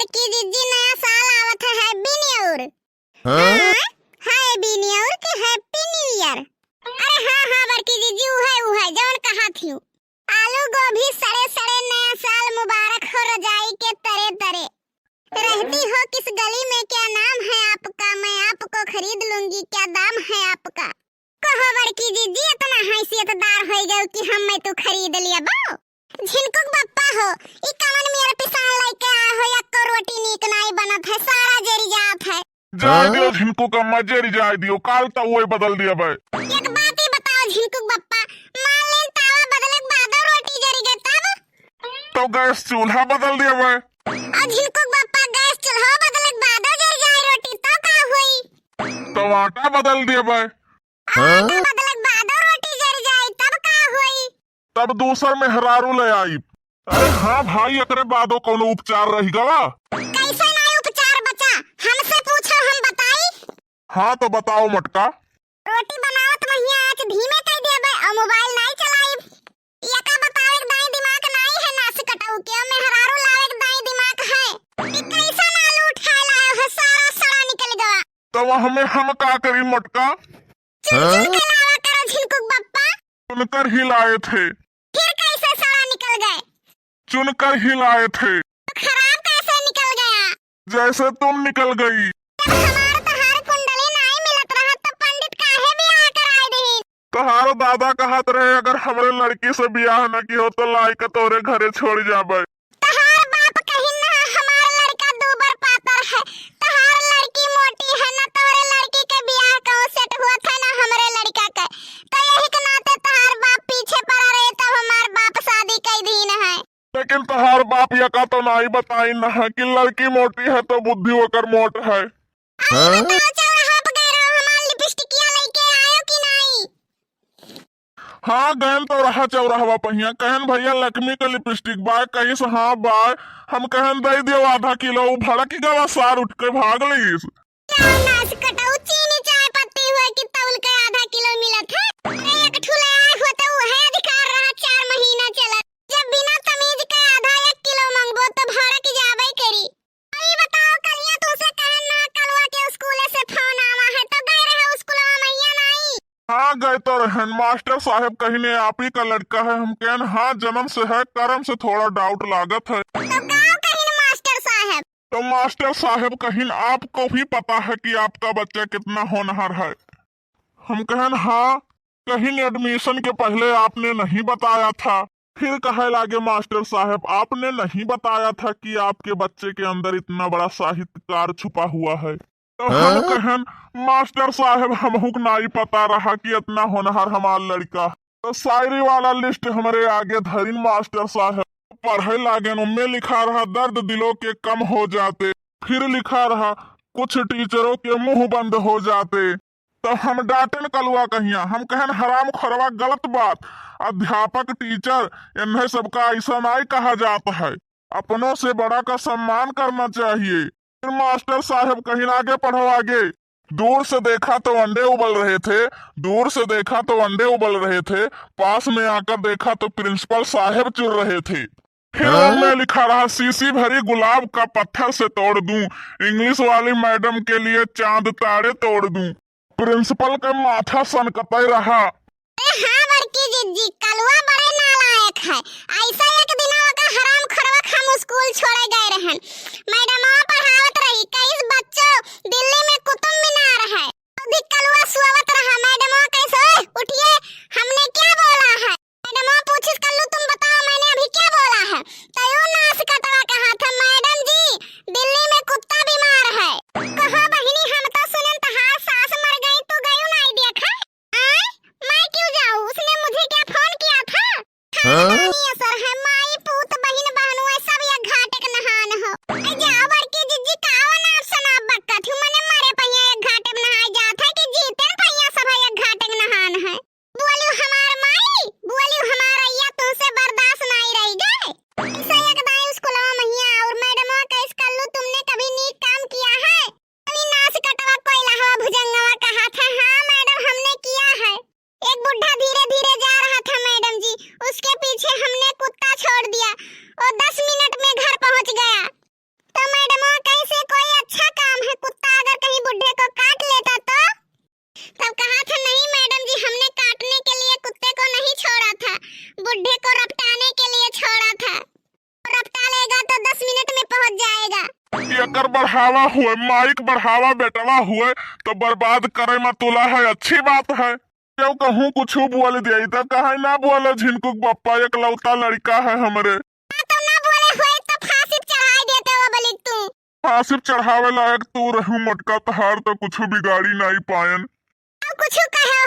बड़की जीजी नया साल आवत है हैप्पी न्यू ईयर। हाँ हैप्पी न्यू ईयर के हैप्पी न्यू ईयर। अरे हाँ बड़की जीजी उहे जौन कहा थी। आलू गोभी सड़े सड़े नया साल मुबारक हो रजाई के तरे तरे। रहती हो किस गली में क्या नाम है आपका, मैं आपको खरीद लूंगी क्या दाम है आपका। कहो बड़की जीजी इतना हैसियतदार हो गए कि हम मैं तो खरीद लिया बो। झिनकुक बप्पा हो ई कमन मेरे पिसान लेके आ हो या को रोटी नीक नाई बनत है सारा जरी जात है। जाय दियो झिनकुक अम्मा जरी जाय दियो काल तो वही बदल दिया बे। एक बात ही बताओ झिनकुक बप्पा, मान ले तावा बदले के बाद रोटी जरी गए तब तो गैस चूल्हा बदल दिया बे। और झिनकुक बप्पा गैस चूल्हा बदले के बाद जरी जाए रोटी तो का हुई। तो आटा बदल दिया बे। आटा बदले के बाद रोटी जरी जाए तब का हुई। तब दूसर में हरारू ले आई। अरे हाँ भाई एकरे बादो कोनो उपचार रही गवा। कैसे नहीं उपचार बचा, हमसे पूछो हम बताई। हाँ तो बताओ मटका। रोटी बनावत महिया आंच धीमे कर देबे और मोबाइल नहीं चलाई। यका बताओ एक दाई दिमाग नहीं है नास कटाऊ के में हरारू लावे एक दाई दिमाग है। ई कैसा आलू उठा लायो है सारा सड़ा निकल गवा। तो हमें हम का करी मटका। चुन के लावा करो झिनकुक बप्पा। चुनकर ही लाए थे। फिर कैसे सड़ा निकल गए। चुनकर ही लाए थे। तो खराब कैसे निकल गया। जैसे तुम निकल गई। जब हमार तहार कुंडली नहीं मिलत रहा तो पंडित काहे बियाह कराए दही। तहारो दादा कहत रहे अगर हमरे लड़की से बियाह न की हो तो लाई के तोरे घरे छोड़ जाबे। तहार बाप कहीं ना हमार लड़का दूबर पातर है, तहार लड़की मोटी है ना, तोरे लड़की के बियाह कहो सेट हुआ था ना हमरे लड़का के। तो यही के नाते तहार बाप पीछे पड़ा रहे तब हमार बाप शादी कर दीन है। लेकिन तहार बाप यका तो नहीं बताई न है कि लड़की मोटी है तो बुद्धि होकर मोट है। बताओ चौराहा पे गए रहो हमार लिपस्टिकिया लेके आयो कि नहीं। हाँ गैन तो रहा चौराहवा पहिया कहन भैया लक्ष्मी के लिपस्टिक बाय कही से हाँ बाय हम कहन दे दियो आधा किलो भड़क गवा सार उठ के भाग लीस। क्या नास कटाऊ चीनी चाय पत्ती हुआ कि तौल के आधा किलो मिलत है। अरे एक ठुले आए हो तो है अधिकार रहा 4 महीना चलत। जब बिना तमीज के आधा 1 किलो मांगबो तो भड़क जाबे करी। अरे बताओ कलिया तुमसे कहन ना कलवा के स्कूल से फोन आवा है तो गए रहे स्कूलवा मैया नहीं। हाँ गए तो रहन मास्टर साहब कहीने आप ही का लड़का है हम कहन हाँ जन्म से है कर्म से थोड़ा डाउट लागत है। तो गाँव कहीं मास्टर साहब। तो मास्टर साहब कहीं आपको भी पता है कि आपका बच्चा कितना होनहार है। हम कहन हाँ कहीं एडमिशन के पहले आपने नहीं बताया था। फिर कहे लागे मास्टर साहब आपने नहीं बताया था कि आपके बच्चे के अंदर इतना बड़ा साहित्यकार छुपा हुआ है। तो हम कहन मास्टर साहब हमहू नहीं पता रहा कि इतना होनहार हमारा लड़का। तो शायरी वाला लिस्ट हमारे आगे धरिन मास्टर साहब पढ़े लागे उनमें लिखा रहा दर्द दिलों के कम हो जाते। फिर लिखा रहा कुछ टीचरों के मुंह बंद हो जाते। तो हम डांटन कलुआ कहिया हम कहन हराम खरवा गलत बात। अध्यापक टीचर इन्हें सबका ऐसा नहीं कहा जाता है। अपनों से बड़ा का सम्मान करना चाहिए। फिर मास्टर साहब कहीं आगे पढ़ो आगे। दूर से देखा तो अंडे उबल रहे थे, दूर से देखा तो अंडे उबल रहे थे, पास में आकर देखा तो प्रिंसिपल साहब चुर रहे थे। फिर उनमें लिखा रहा सीसी भरी गुलाब का पत्थर से तोड़ दूं, इंग्लिश वाली मैडम के लिए चांद तारे तोड़ दूं। प्रिंसिपल का माथा सनकते रहा। हाँ बड़की जीजी कलवा बड़े नालायक है। ऐसा एक दिनवा का हराम खरवा हम स्कूल छोड़े गए रहन। मैडमवा पढ़ावत रही कई बच्चों दिल्ली में कुतुब मीनार है। अभी कलवा सुवत रहा मैडमवा कैसे उठिए हमने क्या बोला है। मैडमवा पूछिस कल्लू तुम बताओ मैंने अभी क्या बोला है। तयो नास कटवा कहा था मैडम जी दिल्ली में कुत्ता बीमार है। कहा बहिनी हम तो सुनन तहार सास मर गई तो गयो नहीं देखा। मैं क्यों जाऊँ उसने मुझे क्या फोन किया था। हाँ? असर है माई पूत बहन बहनुआ सब ये घाटे के नहान जाएगा। एकर बढ़ावा हुए, माइक बढ़ावा बेटवा हुए तो बर्बाद करे में तुला है, अच्छी बात है। क्यों कहूँ कुछ बोल दिया तो कहे ना बोले झिनकुक बप्पा एकलौता लड़का है हमरे। तो ना बोले होए तो फांसी चढ़ाई देते हो बलिक तू। फांसी चढ़ावे लायक तू रहू मोटका तहार तो कुछ बिगाड़ी नहीं पायन। अब कुछ कहे